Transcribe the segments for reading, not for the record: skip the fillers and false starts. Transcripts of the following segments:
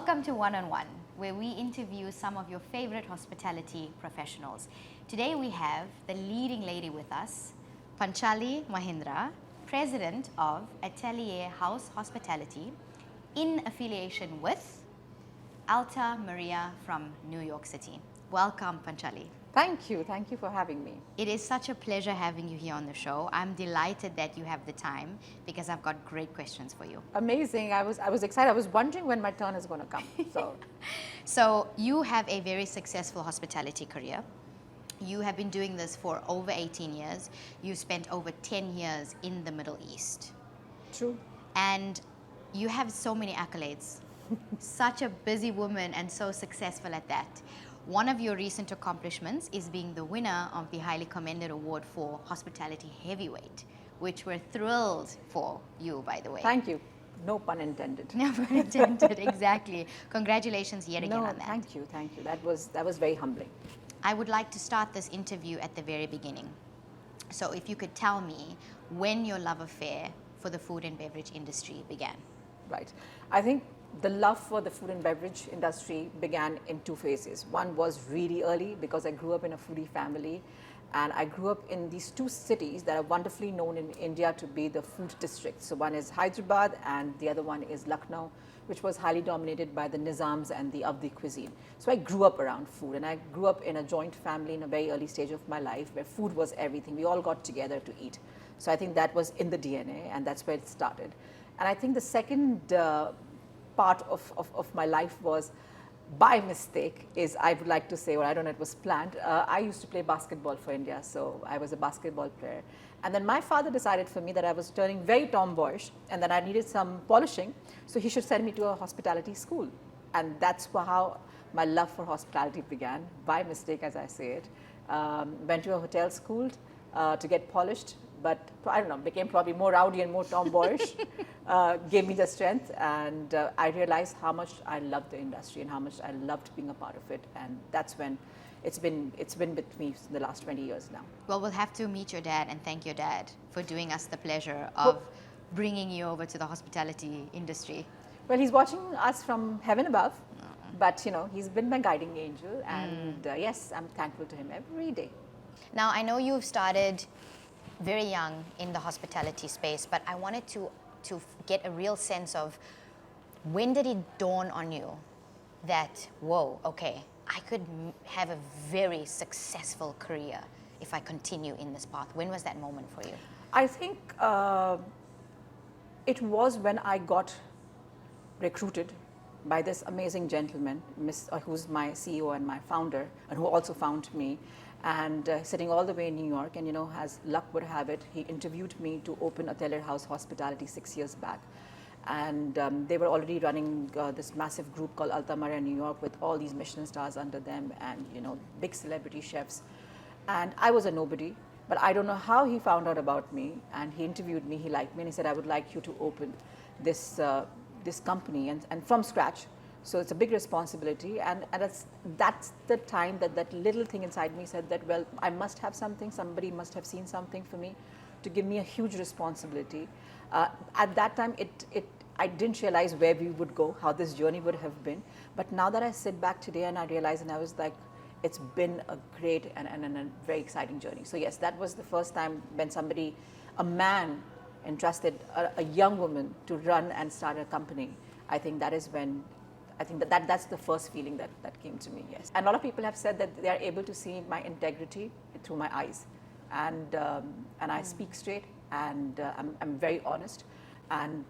Welcome to One on One, where we interview some of your favorite hospitality professionals. Today we have the leading lady with us, Panchali Mahendra, President of Atelier House Hospitality, in affiliation with Alta Maria from New York City. Welcome, Panchali. Thank you for having me. It is such a pleasure having you here on the show. I'm delighted that you have the time because I've got great questions for you. Amazing. I was excited. I was wondering when my turn is going to come. So you have a very successful hospitality career. You have been doing this for over 18 years. You spent over 10 years in the Middle East. True. And you have so many accolades. Such a busy woman and so successful at that. One of your recent accomplishments is being the winner of the highly commended award for Hospitality Heavyweight, which we're thrilled for you, by the way. Thank you. No pun intended. No pun intended, exactly. Congratulations yet again on that. Thank you. That was very humbling. I would like to start this interview at the very beginning. So if you could tell me when your love affair for the food and beverage industry began. Right. I think the love for the food and beverage industry began in two phases. One was really early because I grew up in a foodie family, and I grew up in these two cities that are wonderfully known in India to be the food districts. So one is Hyderabad and the other one is Lucknow, which was highly dominated by the Nizams and the Avdi cuisine. So I grew up around food, and I grew up in a joint family in a very early stage of my life where food was everything. We all got together to eat. So I think that was in the DNA, and that's where it started. And I think the second part of my life was by mistake, is I would like to say, or I don't know, it was planned. I used to play basketball for India, so I was a basketball player. And then my father decided for me that I was turning very tomboyish and that I needed some polishing, so he should send me to a hospitality school. And that's how my love for hospitality began, by mistake, as I say it. Went to a hotel school to get polished, but I don't know, became probably more rowdy and more tomboyish, gave me the strength, and I realized how much I loved the industry and how much I loved being a part of it, and that's when it's been with me the last 20 years now. Well, we'll have to meet your dad and thank your dad for doing us the pleasure of bringing you over to the hospitality industry. Well, he's watching us from heaven above, but you know, he's been my guiding angel, and yes, I'm thankful to him every day. Now, I know you've started very young in the hospitality space, but I wanted to get a real sense of when did it dawn on you that, whoa, okay, I could have a very successful career if I continue in this path. When was that moment for you? I think it was when I got recruited by this amazing gentleman, who's my CEO and my founder, and who also found me, and sitting all the way in New York. And you know, as luck would have it, he interviewed me to open Atelier House Hospitality 6 years back. And they were already running this massive group called Alta Maria in New York with all these Michelin stars under them, and you know, big celebrity chefs. And I was a nobody, but I don't know how he found out about me, and he interviewed me, he liked me, and he said, I would like you to open this company and from scratch. So it's a big responsibility, and that's the time that little thing inside me said that, well, I must have something, somebody must have seen something for me to give me a huge responsibility. At that time, I didn't realize where we would go, how this journey would have been, but now that I sit back today and I realize, and I was like, it's been a great and a very exciting journey. So yes, that was the first time when somebody, a man, entrusted a young woman to run and start a company. I think that is when, I think that's the first feeling that came to me, yes. And a lot of people have said that they are able to see my integrity through my eyes. And I speak straight, and I'm very honest. And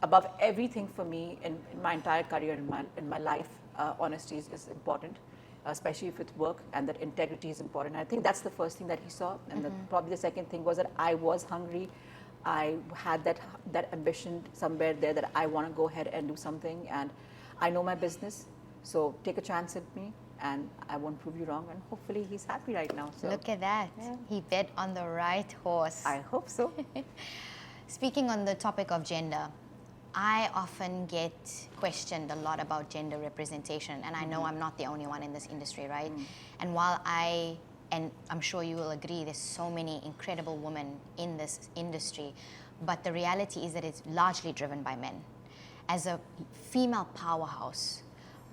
above everything for me in my entire career, in my life, honesty is important, especially if it's work, and that integrity is important. And I think that's the first thing that he saw. And probably the second thing was that I was hungry. I had that ambition somewhere there that I want to go ahead and do something, and I know my business, so take a chance at me and I won't prove you wrong, and hopefully he's happy right now. So. Look at that. Yeah. He bet on the right horse. I hope so. Speaking on the topic of gender, I often get questioned a lot about gender representation, and I know I'm not the only one in this industry, right? And while and I'm sure you will agree, there's so many incredible women in this industry, but the reality is that it's largely driven by men. As a female powerhouse,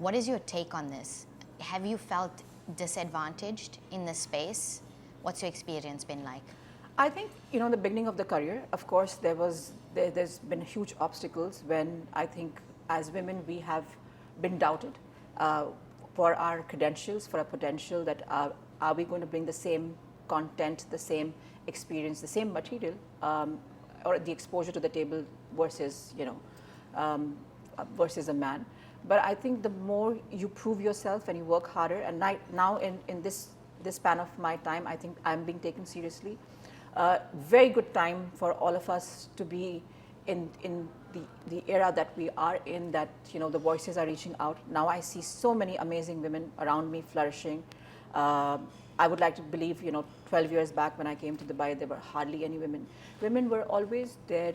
What is your take on this? Have you felt disadvantaged in this space? What's your experience been like? I think, in the beginning of the career, of course, there's been huge obstacles when I think as women we have been doubted for our credentials, for our potential, that are we going to bring the same content, the same experience, the same material, or the exposure to the table versus, versus a man. But I think the more you prove yourself and you work harder, and now in this span of my time, I think I'm being taken seriously. Very good time for all of us to be in the era that we are in, that the voices are reaching out. Now I see so many amazing women around me flourishing. I would like to believe, 12 years back when I came to Dubai, there were hardly any women. Women were always there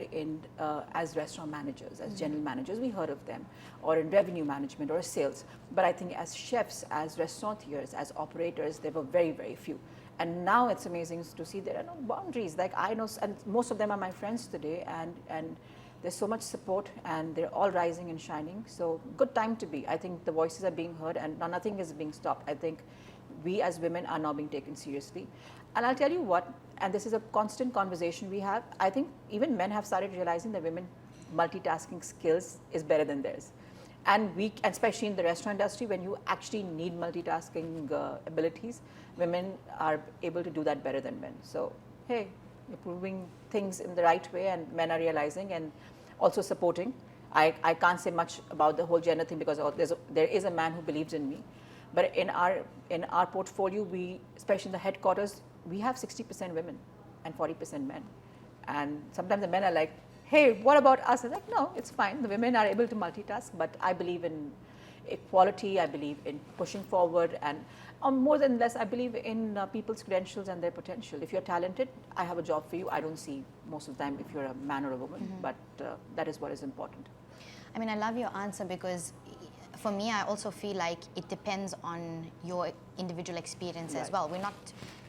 as restaurant managers, as general managers, we heard of them, or in revenue management or sales. But I think as chefs, as restaurateurs, as operators, there were very, very few. And now it's amazing to see there are no boundaries. Like I know, and most of them are my friends today, and there's so much support, and they're all rising and shining. So good time to be. I think the voices are being heard, and nothing is being stopped. I think we as women are now being taken seriously. And I'll tell you what, and this is a constant conversation we have, I think even men have started realizing that women multitasking skills is better than theirs. And especially in the restaurant industry, when you actually need multitasking abilities, women are able to do that better than men. So, hey, you're proving things in the right way, and men are realizing and also supporting. I can't say much about the whole gender thing because there is a man who believes in me. But in our portfolio, especially in the headquarters, we have 60% women and 40% men. And sometimes the men are like, hey, what about us? I'm like, no, it's fine. The women are able to multitask, but I believe in equality. I believe in pushing forward, and more than less, I believe in people's credentials and their potential. If you're talented, I have a job for you. I don't see most of the time if you're a man or a woman, but that is what is important. I mean, I love your answer because for me, I also feel like it depends on your individual experience as well. We're not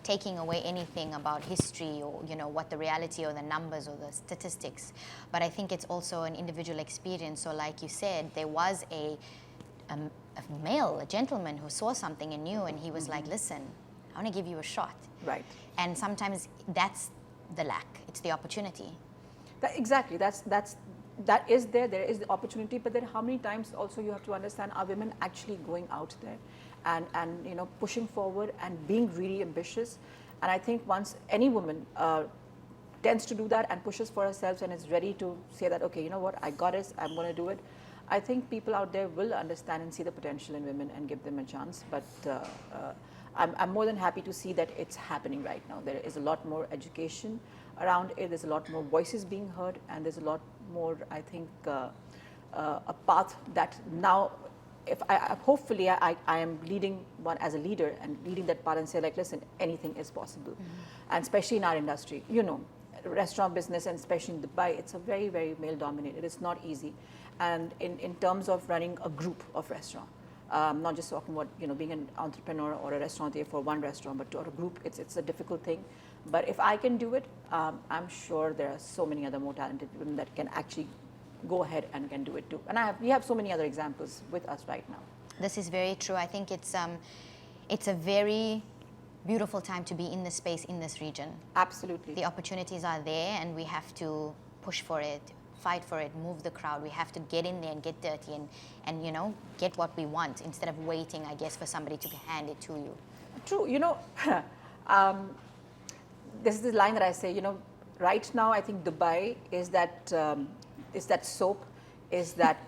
taking away anything about history or what the reality or the numbers or the statistics, but I think it's also an individual experience. So like you said, there was a male, a gentleman who saw something in you, and he was like, listen, I want to give you a shot. Right. And sometimes that's the lack, it's the opportunity. Exactly, that is there is the opportunity, but then how many times also you have to understand, are women actually going out there and pushing forward and being really ambitious? And I think once any woman tends to do that and pushes for herself and is ready to say that, okay, you know what, I got it, I'm going to do it, I think people out there will understand and see the potential in women and give them a chance. But I'm more than happy to see that it's happening right now. There is a lot more education around it, there's a lot more voices being heard, and there's a lot more, I think, a path that now, if hopefully I am leading one as a leader and leading that path and say, like, listen, anything is possible. And especially in our industry, restaurant business, and especially in Dubai, it's a very, very male dominated. It's not easy. And in terms of running a group of restaurants, not just talking about being an entrepreneur or a restaurateur for one restaurant, but to a group, it's a difficult thing. But if I can do it, I'm sure there are so many other more talented women that can actually go ahead and can do it too. And we have so many other examples with us right now. This is very true. I think it's a very beautiful time to be in this space, in this region. Absolutely. The opportunities are there, and we have to push for it, fight for it, move the crowd. We have to get in there and get dirty and get what we want instead of waiting, I guess, for somebody to hand it to you. True. This is the line that I say, right now I think Dubai is that soap, is that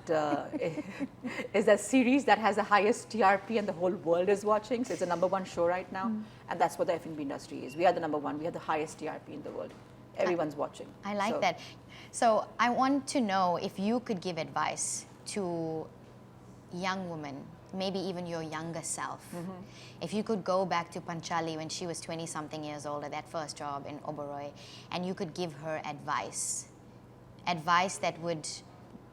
series that has the highest TRP and the whole world is watching. So it's the #1 show right now, and that's what the F&B industry is. We are the #1. We have the highest TRP in the world. Everyone's watching. I like that. So I want to know if you could give advice to young women, maybe even your younger self. If you could go back to Panchali when she was 20-something years old at that first job in Oberoi, and you could give her advice that would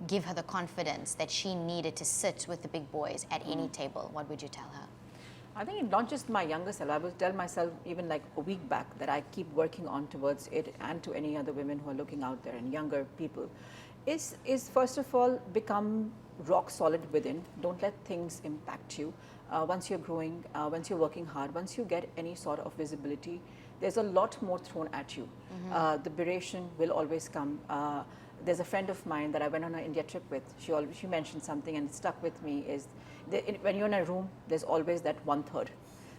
give her the confidence that she needed to sit with the big boys at any table, what would you tell her? I think not just my younger self, I will tell myself even like a week back that I keep working on towards it, and to any other women who are looking out there and younger people, is first of all become rock solid within. Don't let things impact you. Once you're growing, once you're working hard, once you get any sort of visibility, there's a lot more thrown at you. The berration will always come. There's a friend of mine that I went on an India trip with. She mentioned something and it stuck with me. When you're in a room, there's always that 1/3.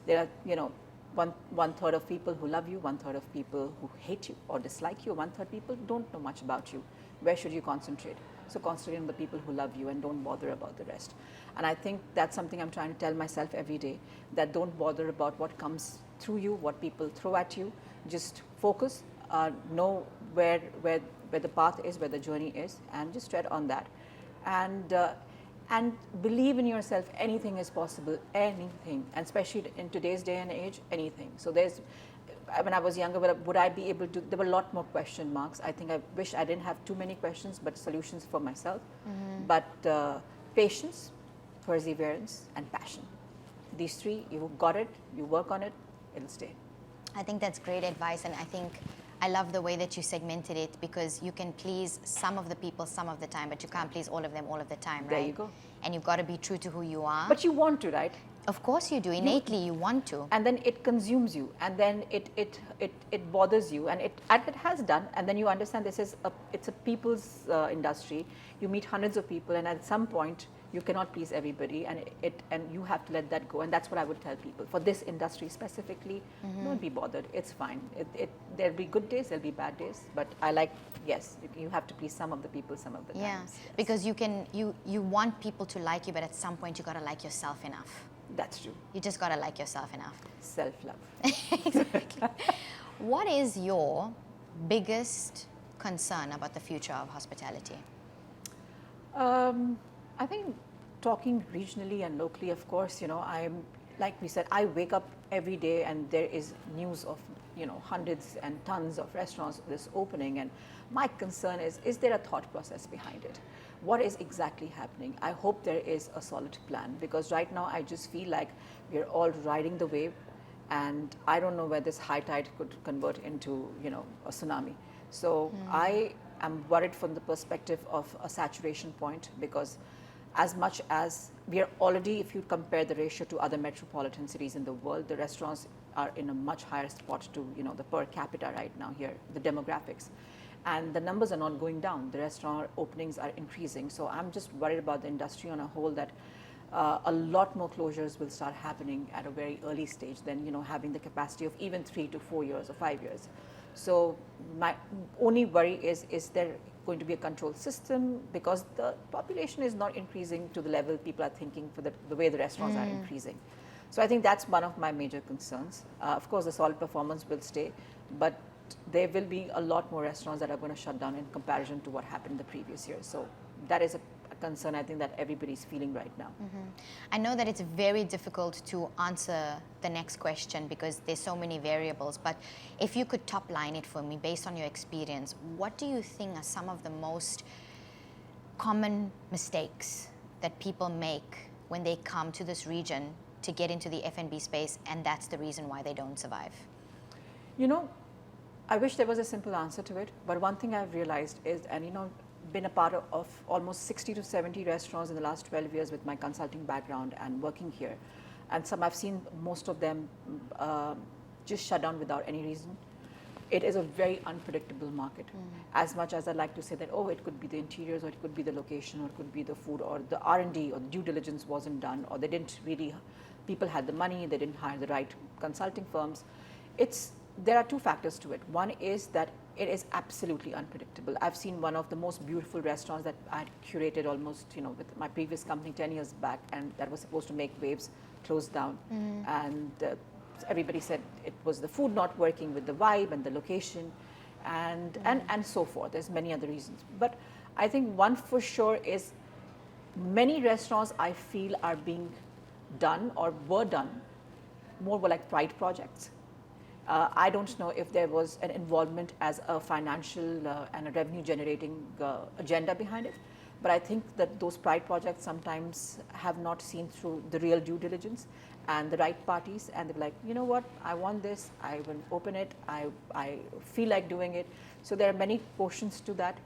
There are, one third of people who love you, 1/3 of people who hate you or dislike you, 1/3 people don't know much about you. Where should you concentrate? So concentrate on the people who love you and don't bother about the rest. And I think that's something I'm trying to tell myself every day, that don't bother about what comes through you, what people throw at you. Just focus, know where the path is, where the journey is, and just tread on that. And believe in yourself. Anything is possible, anything, and especially in today's day and age, anything. So when I was younger, would I be able to, there were a lot more question marks. I think I wish I didn't have too many questions, but solutions for myself. But patience, perseverance, and passion. These three, you got it, you work on it, it'll stay. I think that's great advice, and I think I love the way that you segmented it, because you can please some of the people some of the time, but you can't please all of them all of the time, right? There you go. And you've got to be true to who you are. But you want to, right? Of course you do. Innately, you want to. And then it consumes you, and then it bothers you, and it has done. And then you understand it's a people's industry. You meet hundreds of people, and at some point you cannot please everybody, and you have to let that go. And that's what I would tell people for this industry specifically. Don't be bothered. It's fine. There'll be good days, there'll be bad days. But yes, you have to please some of the people some of the times. Yeah, yes. because you want people to like you, but at some point you got to like yourself enough. That's true. You just got to like yourself enough. Self-love. Exactly. What is your biggest concern about the future of hospitality? I think talking regionally and locally, of course, I'm, like we said, I wake up every day and there is news of, hundreds and tons of restaurants this opening. And my concern is there a thought process behind it? What is exactly happening? I hope there is a solid plan, because right now I just feel like we're all riding the wave, and I don't know where this high tide could convert into, a tsunami. So I am worried from the perspective of a saturation point, because as much as we are already, if you compare the ratio to other metropolitan cities in the world, the restaurants are in a much higher spot to, the per capita right now here, the demographics. And the numbers are not going down. The restaurant openings are increasing. So I'm just worried about the industry on a whole, that a lot more closures will start happening at a very early stage than, having the capacity of even 3 to 4 years or 5 years. So my only worry is there going to be a control system, because the population is not increasing to the level people are thinking for the way the restaurants are increasing. So I think that's one of my major concerns. Of course, the solid performance will stay, but there will be a lot more restaurants that are going to shut down in comparison to what happened in the previous year. So that is a concern, I think, that everybody's feeling right now. I know that it's very difficult to answer the next question because there's so many variables, but if you could top line it for me based on your experience, what do you think are some of the most common mistakes that people make when they come to this region to get into the F&B space, and that's the reason why they don't survive? I wish there was a simple answer to it, but one thing I've realized is, and been a part of almost 60 to 70 restaurants in the last 12 years with my consulting background and working here, and I've seen most of them just shut down without any reason. It is a very unpredictable market. As much as I like to say that, it could be the interiors, or it could be the location, or it could be the food, or the R&D, or the due diligence wasn't done, or they didn't really, people had the money, they didn't hire the right consulting firms. There are two factors to it. One is that it is absolutely unpredictable. I've seen one of the most beautiful restaurants that I had curated almost, with my previous company 10 years back, and that was supposed to make waves, closed down. And everybody said it was the food not working with the vibe and the location, and so forth. There's many other reasons. But I think one for sure is many restaurants I feel are being done or were done more like pride projects. I don't know if there was an involvement as a financial and a revenue generating agenda behind it, but I think that those pride projects sometimes have not seen through the real due diligence and the right parties, and they're like, you know what, I want this, I will open it, I feel like doing it. So there are many portions to that.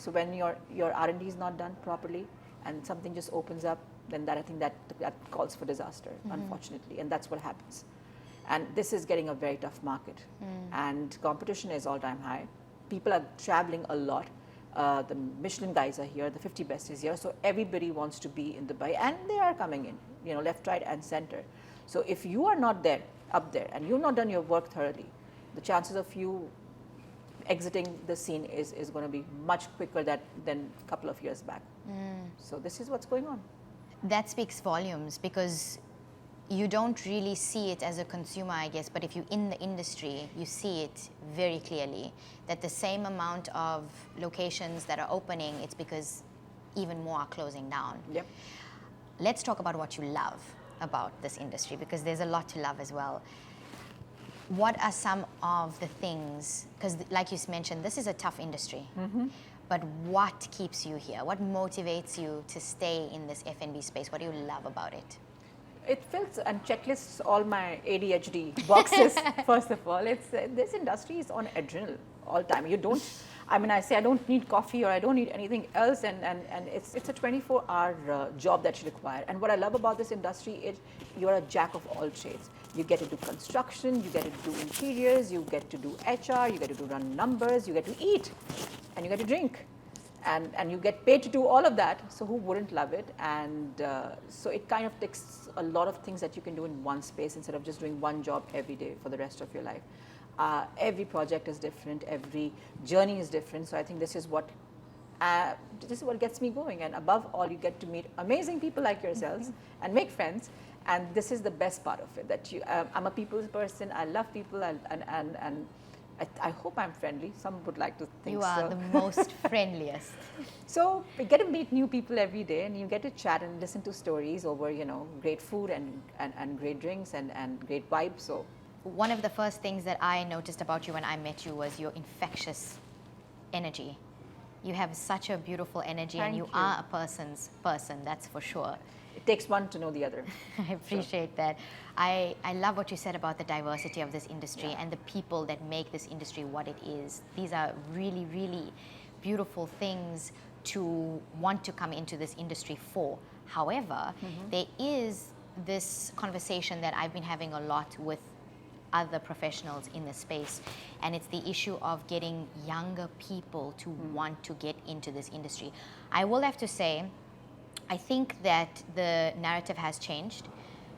So when your R&D is not done properly and something just opens up, then I think that calls for disaster, unfortunately, and that's what happens. And this is getting a very tough market, and competition is all-time high. People are traveling a lot. The Michelin guys are here, the 50 best is here, so everybody wants to be in Dubai, and they are coming in, left, right, and center. So if you are not there, up there, and you've not done your work thoroughly, the chances of you exiting the scene is going to be much quicker than a couple of years back. So this is what's going on. That speaks volumes, because you don't really see it as a consumer, I guess, but if you're in the industry, you see it very clearly, that the same amount of locations that are opening, it's because even more are closing down. Yep. Let's talk about what you love about this industry, because there's a lot to love as well. What are some of the things, because like you mentioned, this is a tough industry, but what keeps you here? What motivates you to stay in this F&B space? What do you love about it? It fills and checklists all my ADHD boxes. First of all, this industry is on adrenaline all time. I say I don't need coffee or I don't need anything else, and it's a 24-hour job that you require. And what I love about this industry is you're a jack of all trades. You get to do construction, you get to do interiors, you get to do HR, you get to run numbers, you get to eat, and you get to drink. And you get paid to do all of that, so who wouldn't love it? And so it kind of takes a lot of things that you can do in one space instead of just doing one job every day for the rest of your life. Every project is different, every journey is different, so I think this is what gets me going. And above all, you get to meet amazing people like yourselves and make friends, and this is the best part of it, that I'm a people's person, I love people, and I hope I'm friendly. Some would like to think you are so. the most friendliest. So we get to meet new people every day, and you get to chat and listen to stories over, great food and great drinks and great vibes. So one of the first things that I noticed about you when I met you was your infectious energy. You have such a beautiful energy. Thank and you are a person's person, that's for sure. It takes one to know the other. I appreciate that. I love what you said about the diversity of this industry and the people that make this industry what it is. These are really, really beautiful things to want to come into this industry for. However, there is this conversation that I've been having a lot with other professionals in the space, and it's the issue of getting younger people to want to get into this industry. I will have to say, I think that the narrative has changed.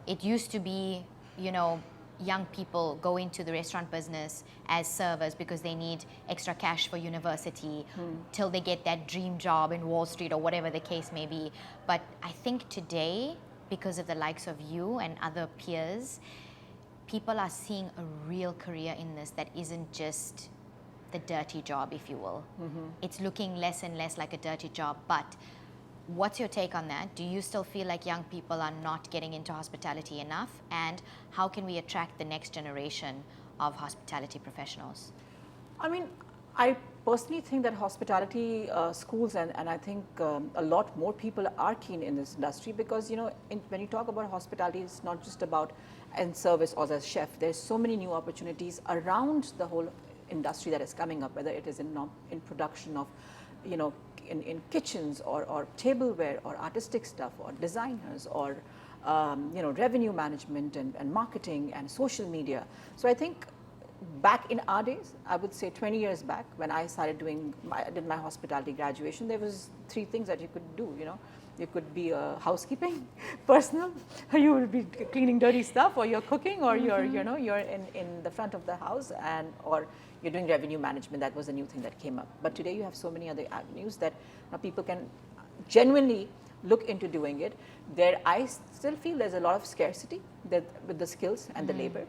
It used to be, young people go into the restaurant business as servers because they need extra cash for university till they get that dream job in Wall Street or whatever the case may be. But I think today, because of the likes of you and other peers, people are seeing a real career in this that isn't just the dirty job, if you will. It's looking less and less like a dirty job. But what's your take on that? Do you still feel like young people are not getting into hospitality enough? And how can we attract the next generation of hospitality professionals? I mean, I personally think that hospitality schools and I think a lot more people are keen in this industry, because when you talk about hospitality, it's not just about in service or as a chef. There's so many new opportunities around the whole industry that is coming up, whether it is in production of in kitchens or tableware or artistic stuff or designers or revenue management and marketing and social media. So I think back in our days, I would say 20 years back, when I started I did my hospitality graduation, there was 3 things that you could do. You could be a housekeeping personal, you would be cleaning dirty stuff, or you're cooking, or you're in the front of the house, or you're doing revenue management. That was a new thing that came up. But today you have so many other avenues that now people can genuinely look into doing it. I still feel there's a lot of scarcity with the skills and the labor.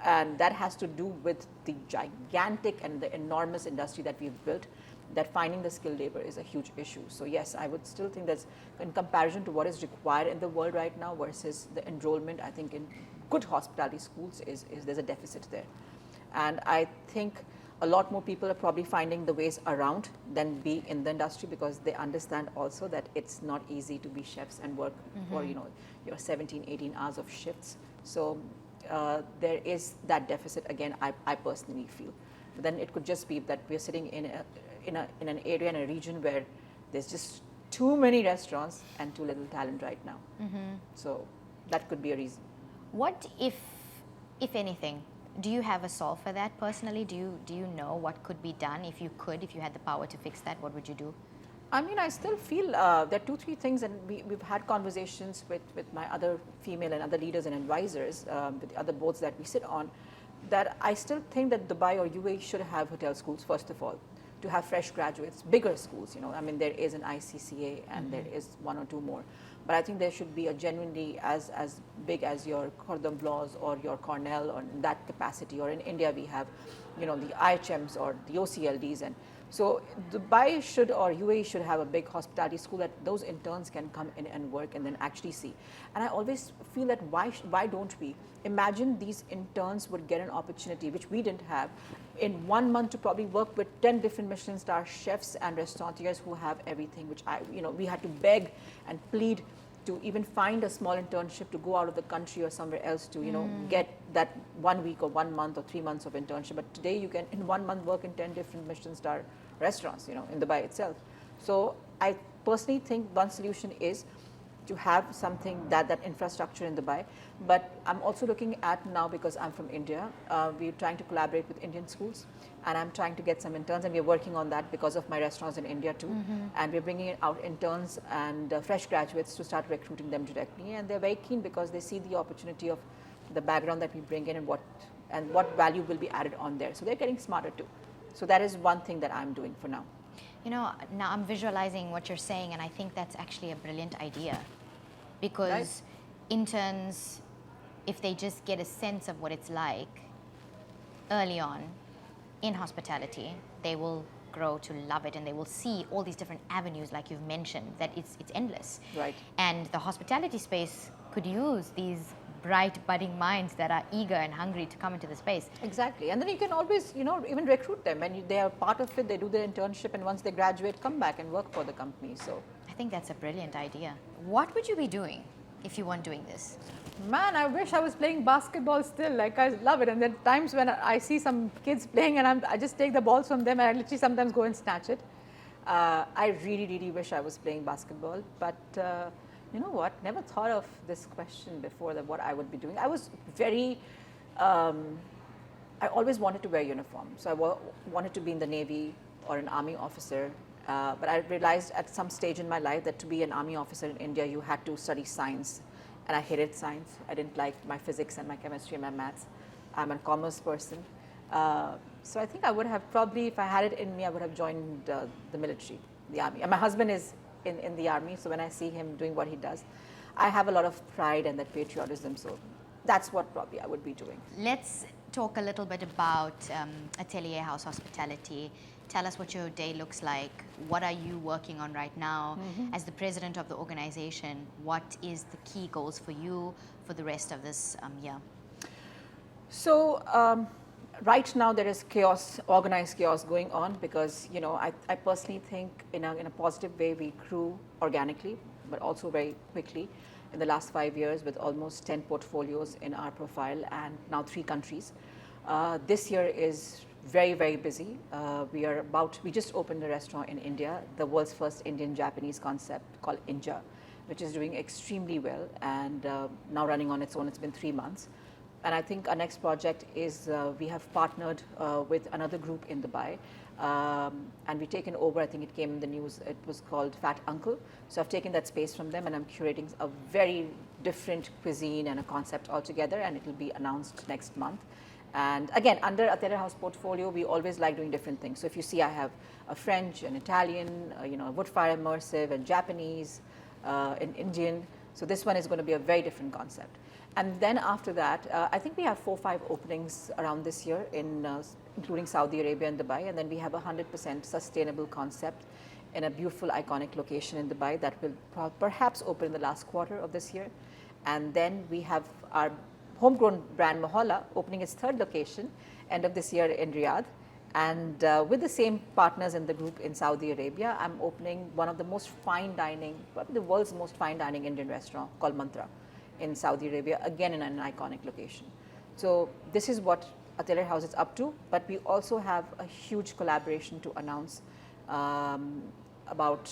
And that has to do with the gigantic and the enormous industry that we've built, that finding the skilled labor is a huge issue. So yes, I would still think that's, in comparison to what is required in the world right now versus the enrollment, I think in good hospitality schools there's a deficit there. And I think a lot more people are probably finding the ways around than be in the industry, because they understand also that it's not easy to be chefs and work for your 17, 18 hours of shifts. So there is that deficit again, I personally feel. But then it could just be that we're sitting in in an area, in a region where there's just too many restaurants and too little talent right now. So that could be a reason. What if anything, do you have a solve for that personally? Do you know what could be done if you had the power to fix that? What would you do? I mean, I still feel there are 2-3 things, and we've had conversations with my other female and other leaders and advisors, with the other boards that we sit on, that I still think that Dubai or UAE should have hotel schools, first of all, to have fresh graduates, bigger schools, I mean, there is an ICCA and there is 1 or 2 more. But I think there should be a genuinely as big as your Cordon Bleus or your Cornell, or in that capacity, or in India we have, the IHMs or the OCLDs. And so Dubai should, or UAE should have a big hospitality school that those interns can come in and work and then actually see. And I always feel that why don't we? Imagine these interns would get an opportunity, which we didn't have, in 1 month to probably work with 10 different Michelin star chefs and restaurateurs who have everything, which we had to beg and plead to even find a small internship to go out of the country or somewhere else to, get that 1 week or 1 month or 3 months of internship. But today you can, in 1 month, work in 10 different Michelin star restaurants, in Dubai itself. So I personally think one solution is to have something that infrastructure in Dubai. But I'm also looking at now, because I'm from India, we're trying to collaborate with Indian schools, and I'm trying to get some interns, and we're working on that because of my restaurants in India too. And we're bringing out interns and fresh graduates to start recruiting them directly, and they're very keen because they see the opportunity of the background that we bring in and what value will be added on there. So they're getting smarter too. So that is one thing that I'm doing for now. Now I'm visualizing what you're saying, and I think that's actually a brilliant idea, because interns, if they just get a sense of what it's like early on in hospitality, they will grow to love it, and they will see all these different avenues, like you've mentioned, that it's endless. Right. And the hospitality space could use these bright budding minds that are eager and hungry to come into the space. Exactly. And then you can always, even recruit them, and they are part of it, they do their internship, and once they graduate, come back and work for the company. So I think that's a brilliant idea. What would you be doing if you weren't doing this? Man, I wish I was playing basketball still. Like, I love it. And there are times when I see some kids playing, and I just take the balls from them, and I literally sometimes go and snatch it. I really, really wish I was playing basketball. But you know what? Never thought of this question before, that what I would be doing. I was very, I always wanted to wear uniform. So I wanted to be in the Navy or an Army officer. But I realized at some stage in my life that to be an Army officer in India, you had to study science. And I hated science. I didn't like my physics and my chemistry and my maths. I'm a commerce person. So I think I would have probably, if I had it in me, I would have joined the military, the Army. And my husband is in the Army, so when I see him doing what he does, I have a lot of pride and that patriotism. So that's what probably I would be doing. Let's talk a little bit about Atelier House Hospitality. Tell us what your day looks like. What are you working on right now? As the president of the organization, what is the key goals for you for the rest of this year? So right now there is chaos, organized chaos going on, because I personally think in a positive way we grew organically, but also very quickly in the last 5 years, with almost 10 portfolios in our profile and now 3 countries. This year is very, very busy. We just opened a restaurant in India, the world's first Indian-Japanese concept called Inja, which is doing extremely well and now running on its own. It's been 3 months. And I think our next project is we have partnered with another group in Dubai, and we've taken over, I think it came in the news, it was called Fat Uncle. So I've taken that space from them, and I'm curating a very different cuisine and a concept altogether, and it will be announced next month. And again, under Atelier House portfolio, we always like doing different things. So if you see, I have a French, an Italian, a wood fire immersive, and Japanese, an Indian. So this one is going to be a very different concept. And then after that, I think we have 4 or 5 openings around this year, including Saudi Arabia and Dubai. And then we have a 100% sustainable concept in a beautiful, iconic location in Dubai that will perhaps open in the last quarter of this year. And then we have our homegrown brand Mohalla opening its 3rd location end of this year in Riyadh. And with the same partners in the group in Saudi Arabia, I'm opening one of the most fine dining, probably the world's most fine dining Indian restaurant called Mantra in Saudi Arabia, again in an iconic location. So this is what Atelier House is up to, but we also have a huge collaboration to announce about,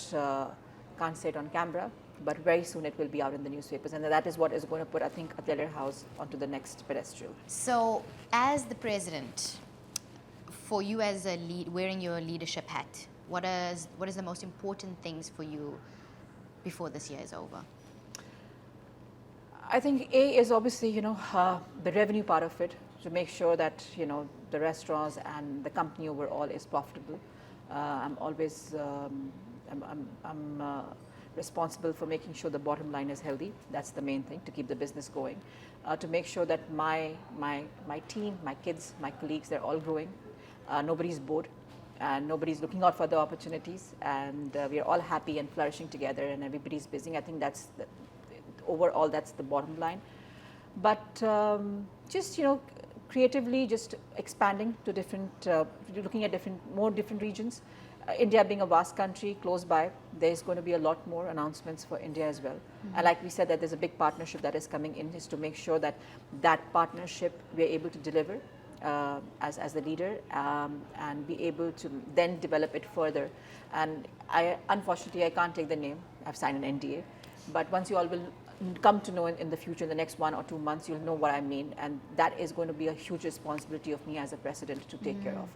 can't say it on camera, but very soon it will be out in the newspapers, and that is what is going to put, I think, Atelier House onto the next pedestal. So, as the president, for you as a lead, wearing your leadership hat, what is the most important things for you before this year is over? I think A is obviously, the revenue part of it, to make sure that, the restaurants and the company overall is profitable. I'm always, I'm responsible for making sure the bottom line is healthy. That's the main thing, to keep the business going. To make sure that my team, my kids, my colleagues, they're all growing. Nobody's bored and nobody's looking out for the opportunities, and we are all happy and flourishing together, and everybody's busy. I think that's overall, that's the bottom line. But just, creatively just expanding to different, looking at more different regions. India being a vast country close by, there's going to be a lot more announcements for India as well. And like we said, that there's a big partnership that is coming in, is to make sure that that partnership we're able to deliver as the leader, and be able to then develop it further. And unfortunately, I can't take the name. I've signed an NDA. But once you all will come to know in the future, in the next 1 or 2 months, you'll know what I mean. And that is going to be a huge responsibility of me as a president to take care of.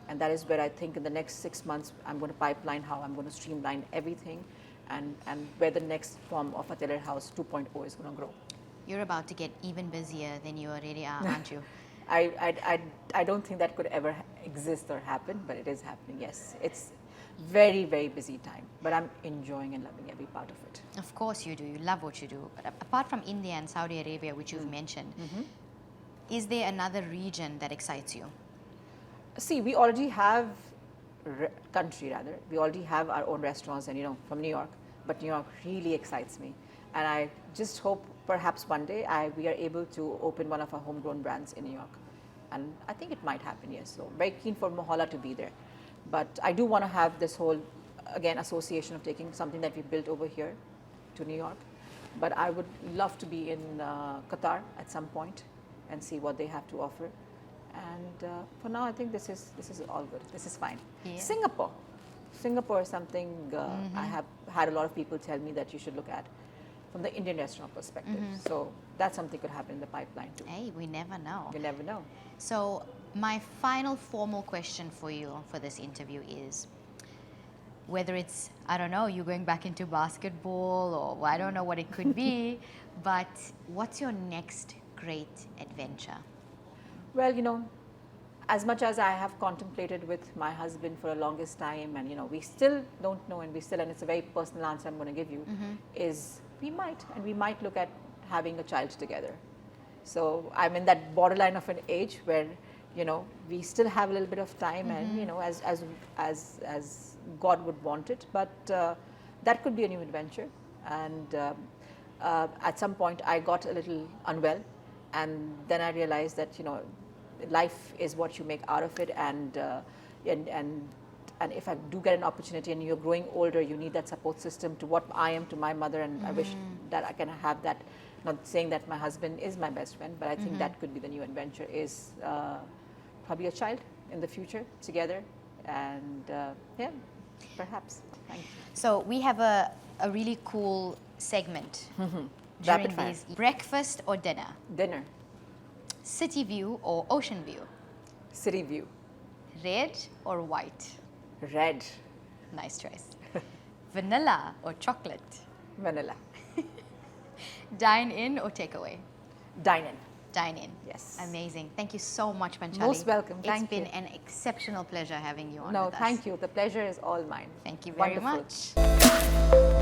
And that is where I think in the next 6 months, I'm going to pipeline how I'm going to streamline everything, and where the next form of Atelier House 2.0 is going to grow. You're about to get even busier than you already are, aren't you? I don't think that could ever exist or happen, but it is happening, yes. It's very, very busy time, but I'm enjoying and loving every part of it. Of course you do. You love what you do. But apart from India and Saudi Arabia, which you've mentioned, is there another region that excites you? See, we already have we already have our own restaurants, and from New York, but New York really excites me. And I just hope perhaps one day we are able to open one of our homegrown brands in New York. And I think it might happen, yes. So very keen for Mohalla to be there. But I do want to have this whole, again, association of taking something that we built over here to New York. But I would love to be in Qatar at some point and see what they have to offer. And for now, I think this is all good. This is fine. Yeah. Singapore is something I have had a lot of people tell me that you should look at from the Indian restaurant perspective. So that's something could happen in the pipeline too. Hey, we never know. You never know. So my final formal question for you for this interview is, whether it's, I don't know, you're going back into basketball, or I don't know what it could be, but what's your next great adventure? Well, as much as I have contemplated with my husband for the longest time, and we still don't know, and it's a very personal answer I'm going to give you, is we might look at having a child together. So I'm in that borderline of an age where we still have a little bit of time, and as God would want it, but that could be a new adventure. And at some point I got a little unwell, and then I realized that life is what you make out of it, and if I do get an opportunity, and you're growing older, you need that support system to what I am to my mother, and I wish that I can have that. Not saying that my husband is my best friend, but I think that could be the new adventure, is probably a child in the future together, and yeah, perhaps. Thank you. So we have a really cool segment during these. Breakfast or dinner? Dinner. City view or ocean view? City view. Red or white? Red. Nice choice. Vanilla or chocolate? Vanilla. Dine in or takeaway? Dine in. Dine in. Yes. Amazing. Thank you so much, Panchali. Most welcome. It's been an exceptional pleasure having you on with us. No, thank you. The pleasure is all mine. Thank you very Wonderful. much.